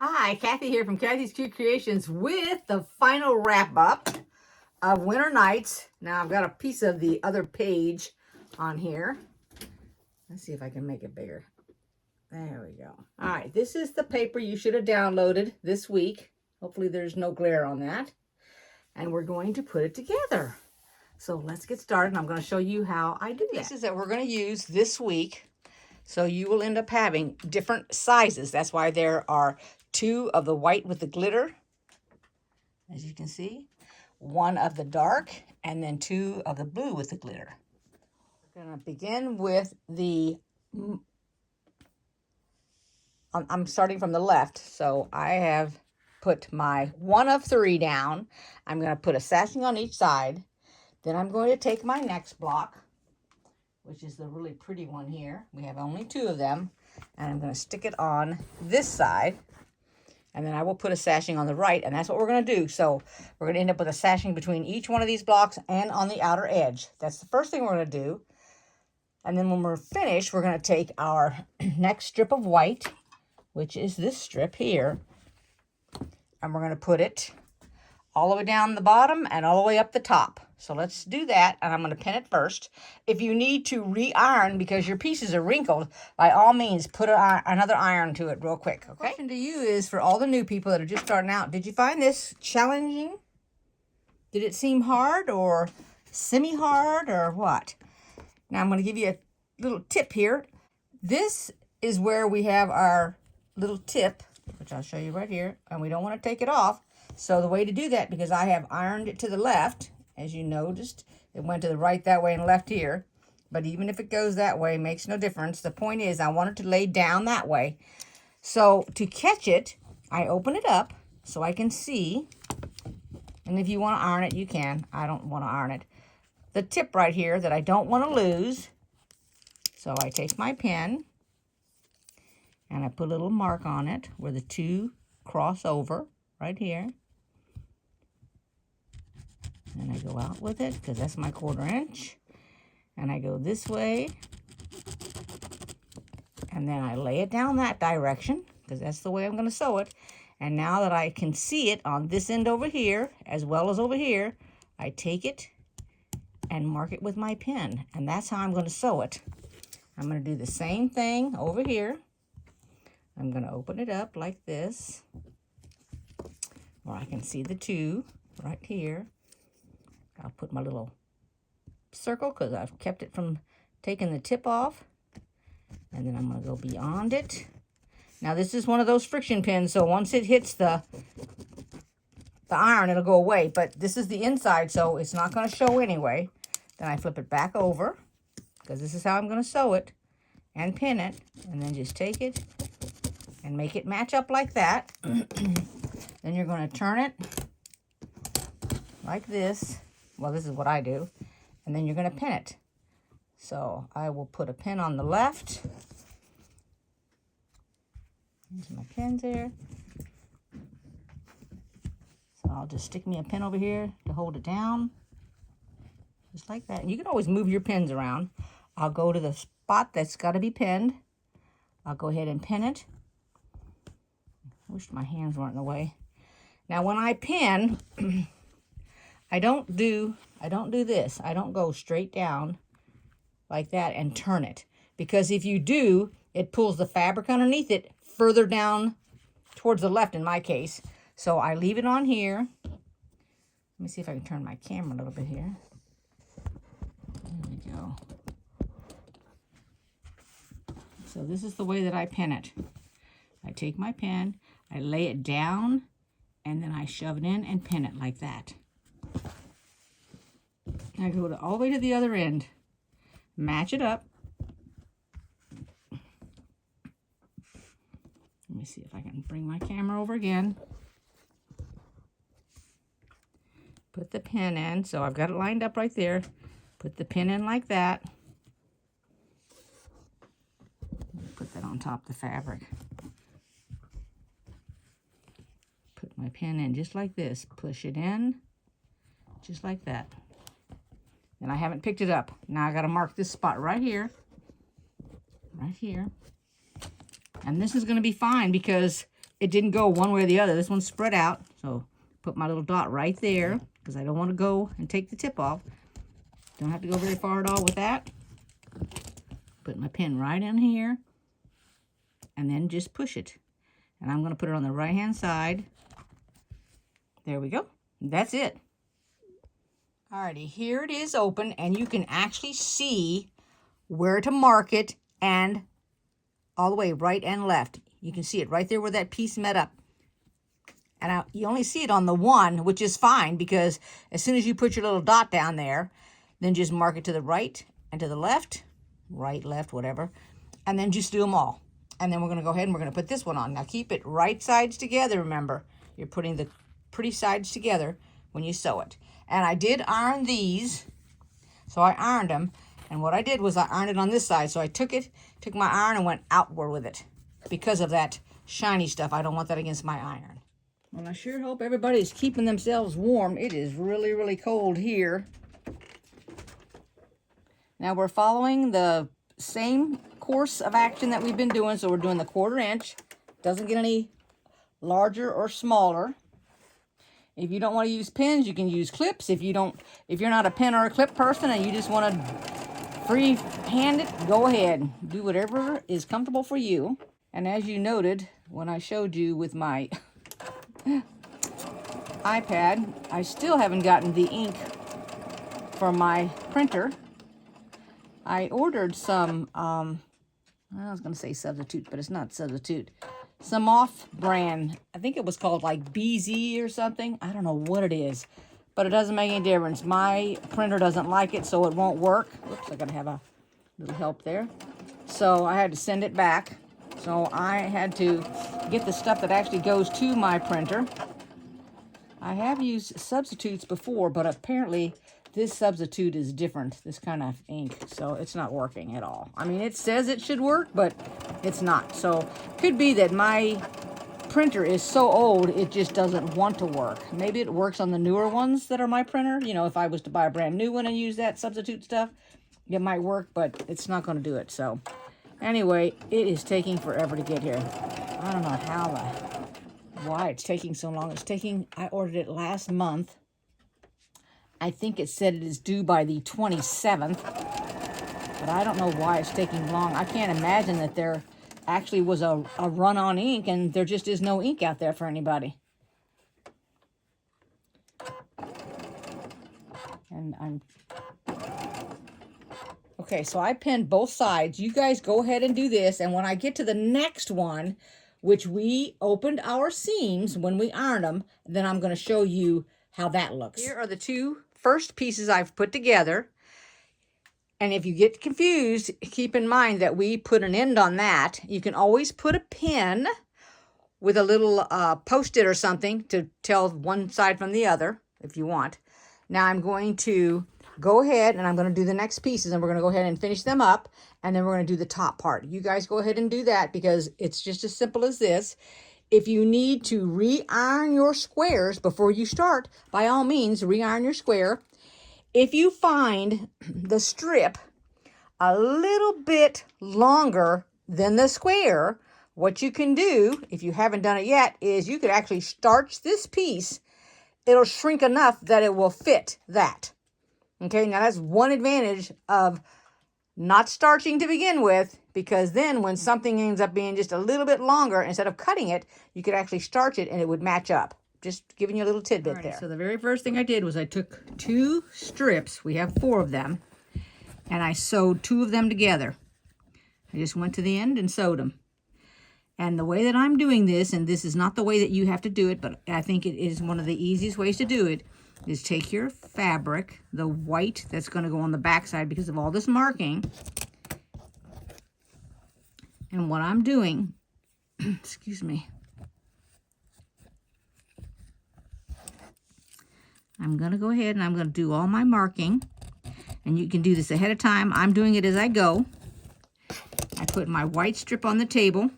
Hi, Kathy here from Kathy's Cute Creations with the final wrap up of Winter Nights. Now I've got a piece of the other page on here. Let's see if I can make it bigger. There we go. All right, this is the paper you should have downloaded this week. Hopefully there's no glare on that. And we're going to put it together. So let's get started. I'm going to show you how I do that. Pieces that we're going to use this week. So you will end up having different sizes. That's why there are 2 of the white with the glitter, as you can see, 1 of the dark, and then 2 of the blue with the glitter. We're going to begin with the, I'm starting from the left, so I have put my 1 of 3 down. I'm going to put a sashing on each side. Then I'm going to take my next block, which is the really pretty one here. We have only 2 of them, and I'm going to stick it on this side. And then I will put a sashing on the right, and that's what we're going to do. So we're going to end up with a sashing between each one of these blocks and on the outer edge. That's the first thing we're going to do. And then when we're finished, we're going to take our next strip of white, which is this strip here, and we're going to put it all the way down the bottom and all the way up the top. So let's do that, and I'm going to pin it first. If you need to re-iron because your pieces are wrinkled, by all means, put another iron to it real quick, okay? Question to you is, for all the new people that are just starting out, did you find this challenging? Did it seem hard or semi-hard or what? Now I'm going to give you a little tip here. This is where we have our little tip, which I'll show you right here, and we don't want to take it off. So the way to do that, because I have ironed it to the left, as you noticed, it went to the right that way and left here. But even if it goes that way, it makes no difference. The point is I want it to lay down that way. So to catch it, I open it up so I can see. And if you want to iron it, you can. I don't want to iron it. The tip right here that I don't want to lose. So I take my pen and I put a little mark on it where the 2 cross over right here. And I go out with it because that's my 1/4 inch. And I go this way. And then I lay it down that direction because that's the way I'm going to sew it. And now that I can see it on this end over here as well as over here, I take it and mark it with my pen. And that's how I'm going to sew it. I'm going to do the same thing over here. I'm going to open it up like this, where I can see the 2 right here. I'll put my little circle because I've kept it from taking the tip off. And then I'm going to go beyond it. Now this is one of those friction pins, so once it hits the iron, it'll go away. But this is the inside, so it's not going to show anyway. Then I flip it back over, because this is how I'm going to sew it and pin it. And then just take it and make it match up like that. Then you're going to turn it like this. Well, this is what I do. And then you're going to pin it. So I will put a pin on the left. There's my pins there. So I'll just stick me a pin over here to hold it down. Just like that. And you can always move your pins around. I'll go to the spot that's got to be pinned. I'll go ahead and pin it. I wish my hands weren't in the way. Now when I pin, I don't do this. I don't go straight down like that and turn it. Because if you do, it pulls the fabric underneath it further down towards the left in my case. So I leave it on here. Let me see if I can turn my camera a little bit here. There we go. So this is the way that I pin it. I take my pen, I lay it down, and then I shove it in and pin it like that. I go all the way to the other end, match it up. Let me see if I can bring my camera over again. Put the pin in, so I've got it lined up right there. Put the pin in like that. Put that on top of the fabric. Put my pin in just like this. Push it in, just like that. And I haven't picked it up. Now I got to mark this spot right here. Right here. And this is going to be fine because it didn't go one way or the other. This one's spread out. So put my little dot right there because I don't want to go and take the tip off. Don't have to go very far at all with that. Put my pin right in here and then just push it. And I'm going to put it on the right hand side. There we go. That's it. Alrighty, here it is open, and you can actually see where to mark it and all the way right and left. You can see it right there where that piece met up. And you only see it on the one, which is fine because as soon as you put your little dot down there, then just mark it to the right and to the left, right, left, whatever, and then just do them all. And then we're going to go ahead and we're going to put this one on. Now keep it right sides together, remember. You're putting the pretty sides together when you sew it. And I did iron these, so I ironed them. And what I did was I ironed it on this side. So I took my iron and went outward with it because of that shiny stuff. I don't want that against my iron. Well, I sure hope everybody's keeping themselves warm. It is really, really cold here. Now we're following the same course of action that we've been doing. So we're doing the 1/4 inch. Doesn't get any larger or smaller. If you don't want to use pins, you can use clips. If you're not a pin or a clip person and you just want to free hand it, go ahead. Do whatever is comfortable for you. And as you noted, when I showed you with my iPad, I still haven't gotten the ink for my printer. I ordered some, I was going to say substitute, but it's not substitute. Some off-brand, I think it was called like BZ or something. I don't know what it is, but it doesn't make any difference. My printer doesn't like it, so it won't work. Oops, I got to have a little help there. So I had to send it back. So I had to get the stuff that actually goes to my printer. I have used substitutes before, but apparently this substitute is different, this kind of ink, so it's not working at all. I mean, it says it should work, but it's not. So could be that my printer is so old, it just doesn't want to work. Maybe it works on the newer ones that are my printer. You know, if I was to buy a brand new one and use that substitute stuff, it might work, but it's not going to do it. So anyway, it is taking forever to get here. I don't know why it's taking so long. I ordered it last month. I think it said it is due by the 27th, but I don't know why it's taking long. I can't imagine that there actually was a run on ink and there just is no ink out there for anybody. And okay, so I pinned both sides. You guys go ahead and do this, and when I get to the next one, which we opened our seams when we ironed them, then I'm going to show you how that looks. Here are the two first pieces I've put together. And if you get confused, keep in mind that we put an end on that. You can always put a pin with a little post-it or something to tell one side from the other if you want. Now I'm going to go ahead and I'm going to do the next pieces, and we're going to go ahead and finish them up, and then we're going to do the top part. You guys go ahead and do that because it's just as simple as this. If you need to re-iron your squares before you start, by all means, re-iron your square. If you find the strip a little bit longer than the square, what you can do, if you haven't done it yet, is you could actually starch this piece. It'll shrink enough that it will fit that. Okay, now that's one advantage of not starching to begin with, because then when something ends up being just a little bit longer, instead of cutting it, you could actually starch it and it would match up. Just giving you a little tidbit there. So the very first thing I did was I took two strips, we have 4 of them, and I sewed 2 of them together. I just went to the end and sewed them. And the way that I'm doing this, and this is not the way that you have to do it, but I think it is one of the easiest ways to do it, is take your fabric, the white that's going to go on the back side because of all this marking. And what I'm doing, excuse me, I'm going to go ahead and I'm going to do all my marking. And you can do this ahead of time. I'm doing it as I go. I put my white strip on the table.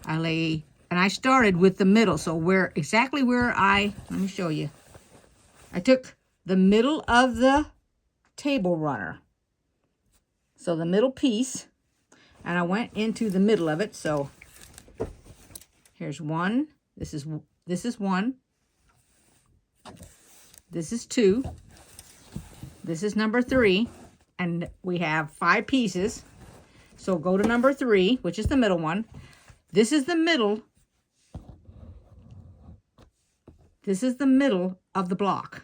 And I started with the middle. So let me show you. I took the middle of the table runner. So the middle piece, and I went into the middle of it. So Here's one. This is one. This is two. This is number 3. And we have 5 pieces. So go to number 3, which is the middle one. This is the middle. This is the middle of the block.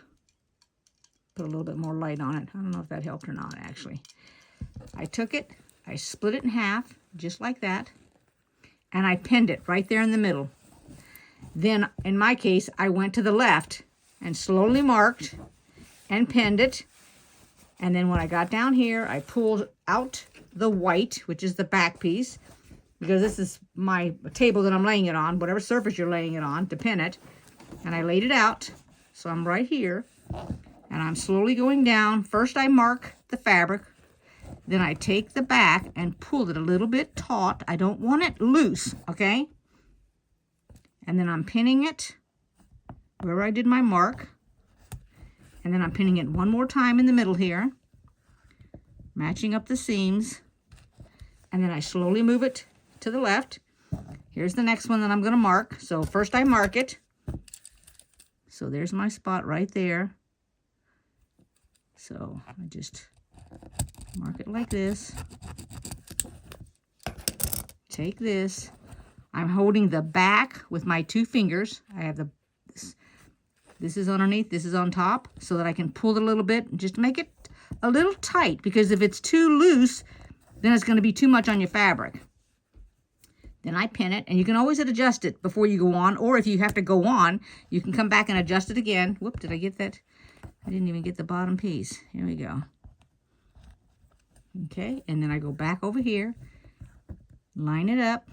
Put a little bit more light on it. I don't know if that helped or not, actually. I took it, I split it in half, just like that, and I pinned it right there in the middle. Then, in my case, I went to the left and slowly marked and pinned it. And then when I got down here, I pulled out the white, which is the back piece, because this is my table that I'm laying it on, whatever surface you're laying it on, to pin it. And I laid it out, so I'm right here, and I'm slowly going down. First I mark the fabric, then I take the back and pull it a little bit taut. I don't want it loose, okay? And then I'm pinning it where I did my mark, and then I'm pinning it one more time in the middle here, matching up the seams, and then I slowly move it to the left. Here's the next one that I'm going to mark. So first I mark it. So there's my spot right there. So I just mark it like this. Take this. I'm holding the back with my 2 fingers. I have this is underneath, this is on top, so that I can pull it a little bit and just make it a little tight, because if it's too loose, then it's going to be too much on your fabric. Then I pin it, and you can always adjust it before you go on, or if you have to go on, you can come back and adjust it again. Whoop, did I get that? I didn't even get the bottom piece. Here we go. Okay, and then I go back over here, line it up,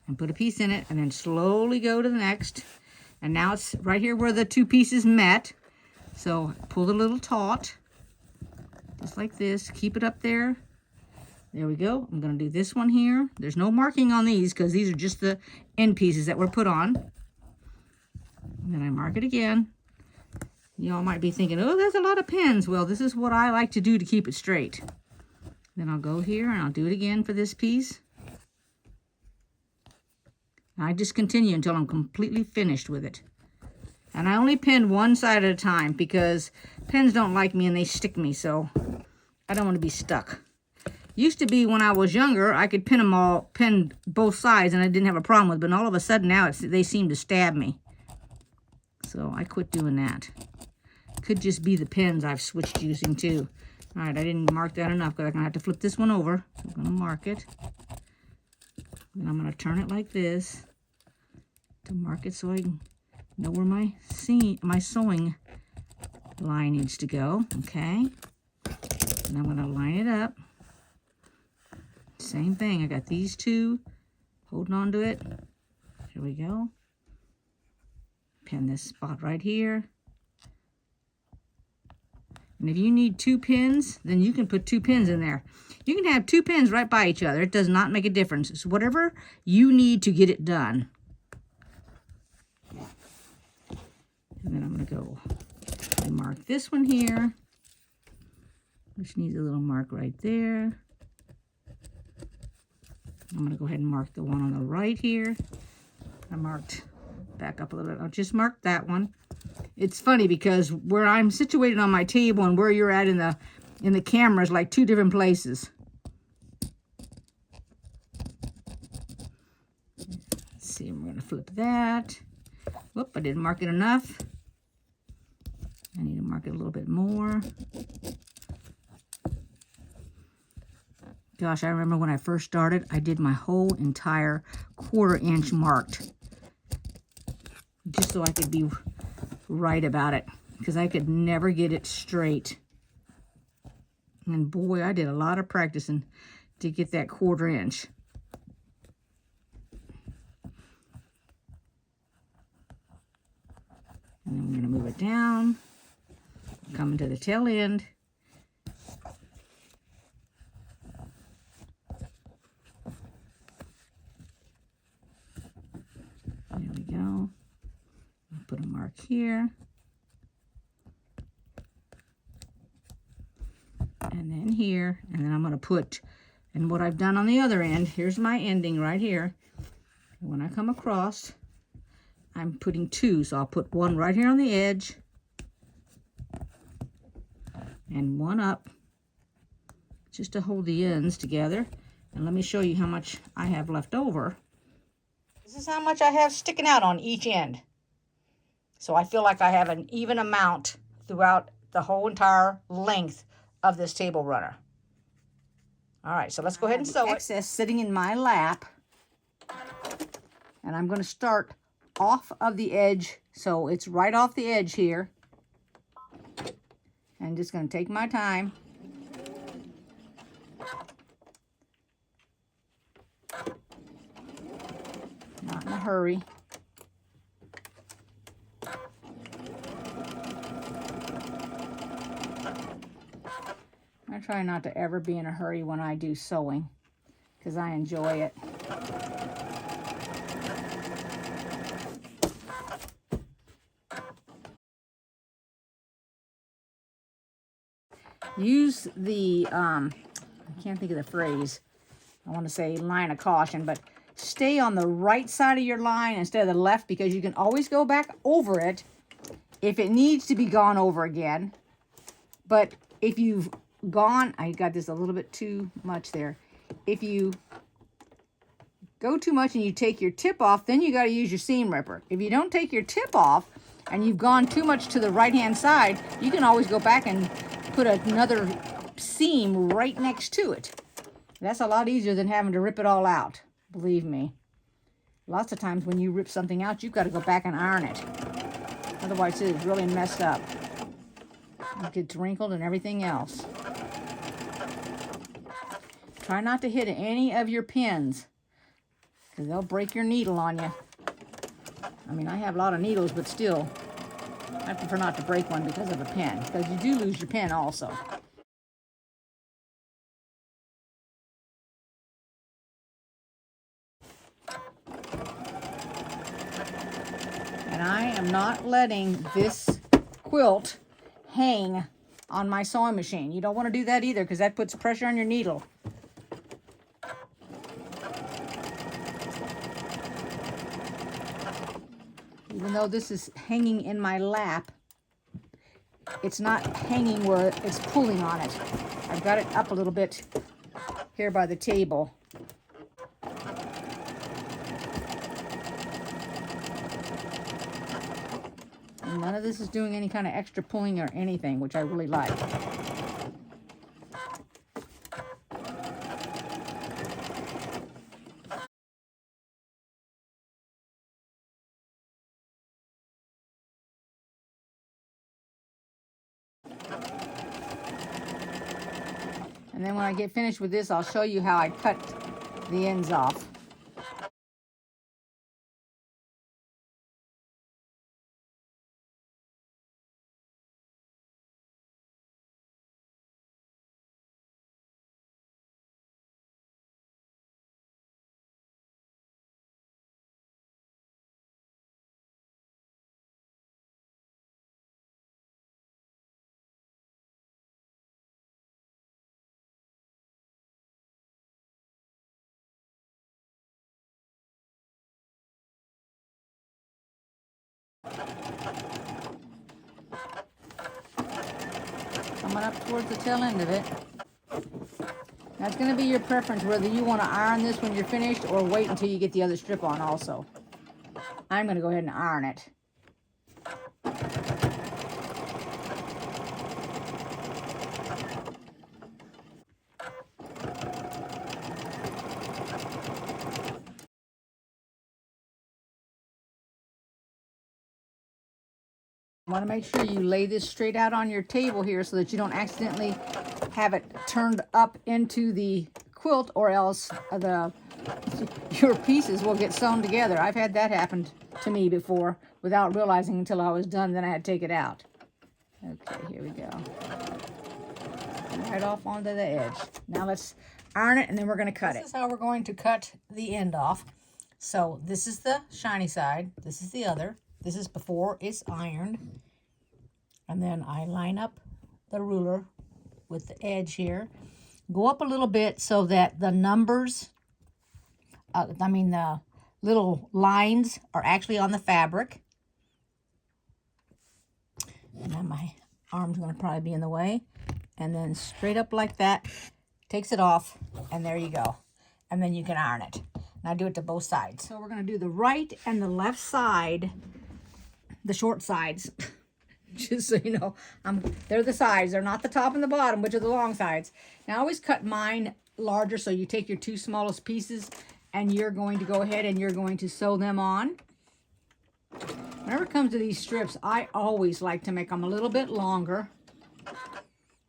and put a piece in it, and then slowly go to the next. And now it's right here where the 2 pieces met. So pull it a little taut, just like this. Keep it up there. There we go. I'm going to do this one here. There's no marking on these because these are just the end pieces that were put on. And then I mark it again. Y'all might be thinking, oh, that's a lot of pins. Well, this is what I like to do to keep it straight. Then I'll go here and I'll do it again for this piece. I just continue until I'm completely finished with it. And I only pin one side at a time because pins don't like me and they stick me, so I don't want to be stuck. Used to be when I was younger, I could pin both sides and I didn't have a problem with it, but all of a sudden now they seem to stab me. So I quit doing that. Could just be the pins I've switched using too. All right, I didn't mark that enough because I'm going to have to flip this one over. So I'm going to mark it. And I'm going to turn it like this to mark it so I can know where my sewing line needs to go. Okay. And I'm going to line it up. Same thing. I got these 2 holding on to it. Here we go. Pin this spot right here. And if you need 2 pins, then you can put 2 pins in there. You can have 2 pins right by each other. It does not make a difference. It's whatever you need to get it done. And then I'm going to go and mark this one here, which needs a little mark right there. I'm going to go ahead and mark the one on the right here. I marked, back up a little bit. I'll just mark that one. It's funny because where I'm situated on my table and where you're at in the camera is like 2 different places. Let's see, we're going to flip that. Whoop, I didn't mark it enough. I need to mark it a little bit more. Gosh, I remember when I first started, I did my whole entire 1/4 inch marked. Just so I could be right about it. Because I could never get it straight. And boy, I did a lot of practicing to get that 1/4 inch. And then I'm going to move it down. Coming to the tail end. There we go. I'll put a mark here. And then here. And then I'm going to put, and what I've done on the other end, here's my ending right here. When I come across, I'm putting 2, so I'll put 1 right here on the edge and 1 up just to hold the ends together. And let me show you how much I have left over. This is how much I have sticking out on each end. So I feel like I have an even amount throughout the whole entire length of this table runner. All right, so let's go ahead and sew it. Excess sitting in my lap. And I'm going to start off of the edge, so it's right off the edge here. I'm just going to take my time. Not in a hurry. I try not to ever be in a hurry when I do sewing, because I enjoy it. Use the, I can't think of the phrase, I want to say line of caution, but stay on the right side of your line instead of the left, because you can always go back over it if it needs to be gone over again. But if you've gone, I got this a little bit too much there. If you go too much and you take your tip off, then you got to use your seam ripper. If you don't take your tip off and you've gone too much to the right hand side, you can always go back and put another seam right next to it. That's a lot easier than having to rip it all out, believe me. Lots of times when you rip something out, you've got to go back and iron it. Otherwise it is really messed up. It gets wrinkled and everything else. Try not to hit any of your pins, because they'll break your needle on you. I mean, I have a lot of needles, but still, I prefer not to break one because of a pin, because you do lose your pin also. And I am not letting this quilt hang on my sewing machine. You don't want to do that either, because that puts pressure on your needle. Even though this is hanging in my lap, it's not hanging where it's pulling on it. I've got it up a little bit here by the table. And none of this is doing any kind of extra pulling or anything, which I really like. And then when I get finished with this, I'll show you how I cut the ends off. Coming up towards the tail end of it. That's going to be your preference, whether you want to iron this when you're finished or wait until you get the other strip on also. I'm going to go ahead and iron it. You want to make sure you lay this straight out on your table here so that you don't accidentally have it turned up into the quilt, or else your pieces will get sewn together. I've had that happen to me before without realizing until I was done, then I had to take it out. Okay, here we go. Right off onto the edge. Now let's iron it, and then we're going to cut it. This is how we're going to cut the end off. So this is the shiny side. This is the other. This is before it's ironed. And then I line up the ruler with the edge here. Go up a little bit so that the numbers, the little lines are actually on the fabric. And now my arm's going to probably be in the way. And then straight up like that, takes it off, and there you go. And then you can iron it. And I do it to both sides. So we're going to do the right and the left side, the short sides. Just so you know, they're the sides. They're not the top and the bottom, which are the long sides. Now I always cut mine larger, so you take your two smallest pieces and you're going to go ahead and you're going to sew them on. Whenever it comes to these strips, I always like to make them a little bit longer,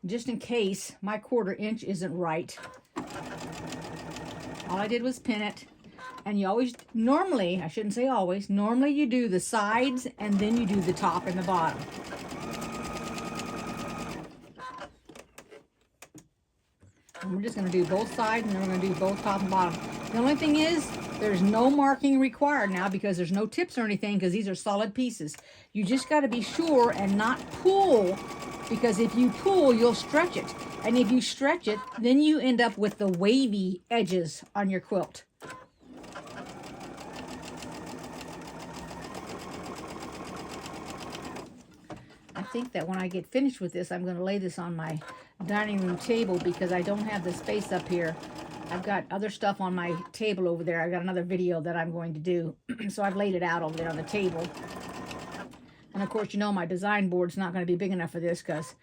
just in case my 1/4 inch isn't right. All I did was pin it. And you always, normally, I shouldn't say always, normally you do the sides and then you do the top and the bottom. And we're just going to do both sides, and then we're going to do both top and bottom. The only thing is, there's no marking required now because there's no tips or anything, because these are solid pieces. You just got to be sure and not pull, because if you pull, you'll stretch it. And if you stretch it, then you end up with the wavy edges on your quilt. I think that when I get finished with this, I'm going to lay this on my dining room table because I don't have the space up here. I've got other stuff on my table over there. I've got another video that I'm going to do. So I've laid it out over there on the table. And of course, you know my design board's not going to be big enough for this because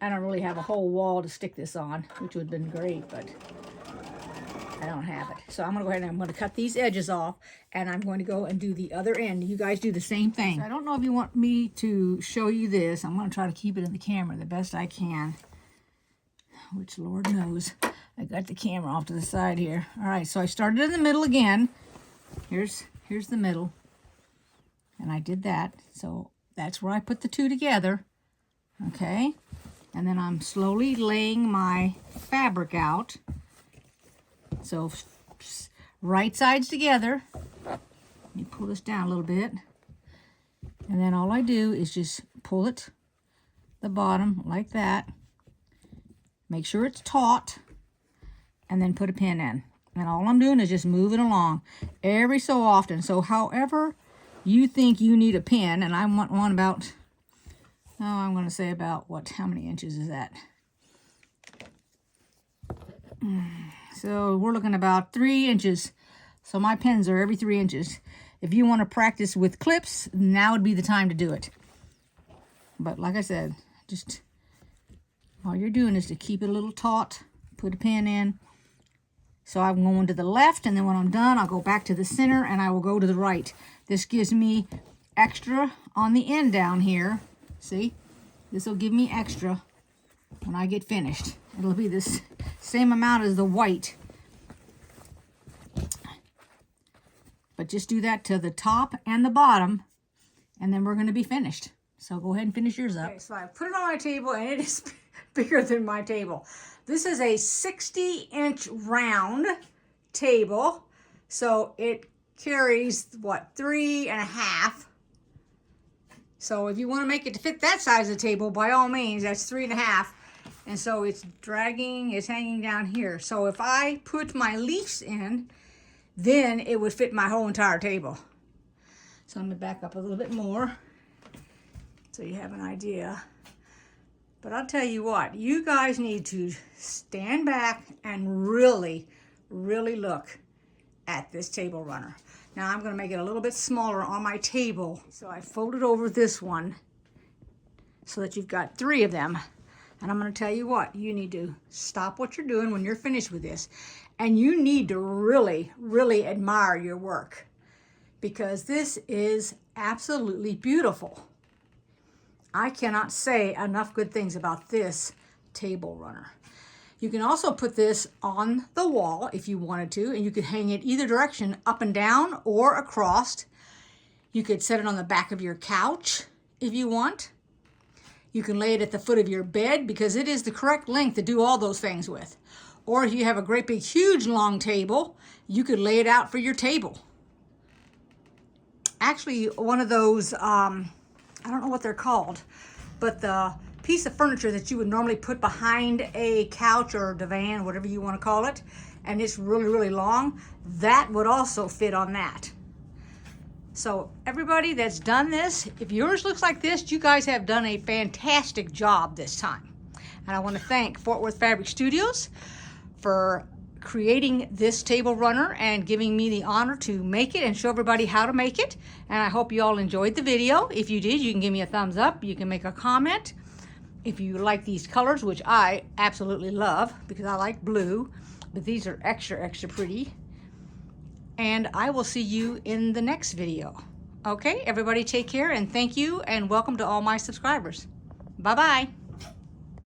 I don't really have a whole wall to stick this on, which would have been great, but I don't have it. So I'm going to go ahead and I'm going to cut these edges off, and I'm going to go and do the other end. You guys do the same thing. So I don't know if you want me to show you this. I'm going to try to keep it in the camera the best I can, which Lord knows. I got the camera off to the side here. All right, so I started in the middle again. Here's the middle, and I did that. So that's where I put the two together, okay? And then I'm slowly laying my fabric out. So right sides together. Let me pull this down a little bit. And then all I do is just pull it the bottom like that. Make sure it's taut. And then put a pin in. And all I'm doing is just move it along every so often. So however you think you need a pin, and I want one about, I'm going to say about, how many inches is that? So we're looking about 3 inches. So my pins are every 3 inches. If you want to practice with clips, now would be the time to do it. But like I said, just all you're doing is to keep it a little taut, put a pin in. So I'm going to the left, and then when I'm done, I'll go back to the center, and I will go to the right. This gives me extra on the end down here. See? This will give me extra when I get finished. It'll be this same amount as the white. But just do that to the top and the bottom, and then we're going to be finished. So go ahead and finish yours up. Okay, so I put it on my table, and it is bigger than my table. This is a 60-inch round table, so it carries, 3.5. So if you want to make it to fit that size of table, by all means, that's 3.5. And so it's hanging down here. So if I put my leaves in, then it would fit my whole entire table. So I'm going to back up a little bit more so you have an idea. But I'll tell you what, you guys need to stand back and really, really look at this table runner. Now I'm going to make it a little bit smaller on my table. So I folded over this one so that you've got 3 of them. And I'm going to tell you what, you need to stop what you're doing when you're finished with this. And you need to really, really admire your work, because this is absolutely beautiful. I cannot say enough good things about this table runner. You can also put this on the wall if you wanted to, and you could hang it either direction, up and down or across. You could set it on the back of your couch if you want. You can lay it at the foot of your bed because it is the correct length to do all those things with. Or if you have a great big huge long table, you could lay it out for your table. Actually, one of those, I don't know what they're called, but the piece of furniture that you would normally put behind a couch or divan, whatever you want to call it, and it's really, really long, that would also fit on that. So everybody that's done this, if yours looks like this, you guys have done a fantastic job this time. And I want to thank Fort Worth Fabric Studios for creating this table runner and giving me the honor to make it and show everybody how to make it. And I hope you all enjoyed the video. If you did, you can give me a thumbs up. You can make a comment. If you like these colors, which I absolutely love because I like blue, but these are extra, extra pretty. And I will see you in the next video. Okay, everybody take care and thank you and welcome to all my subscribers. Bye-bye.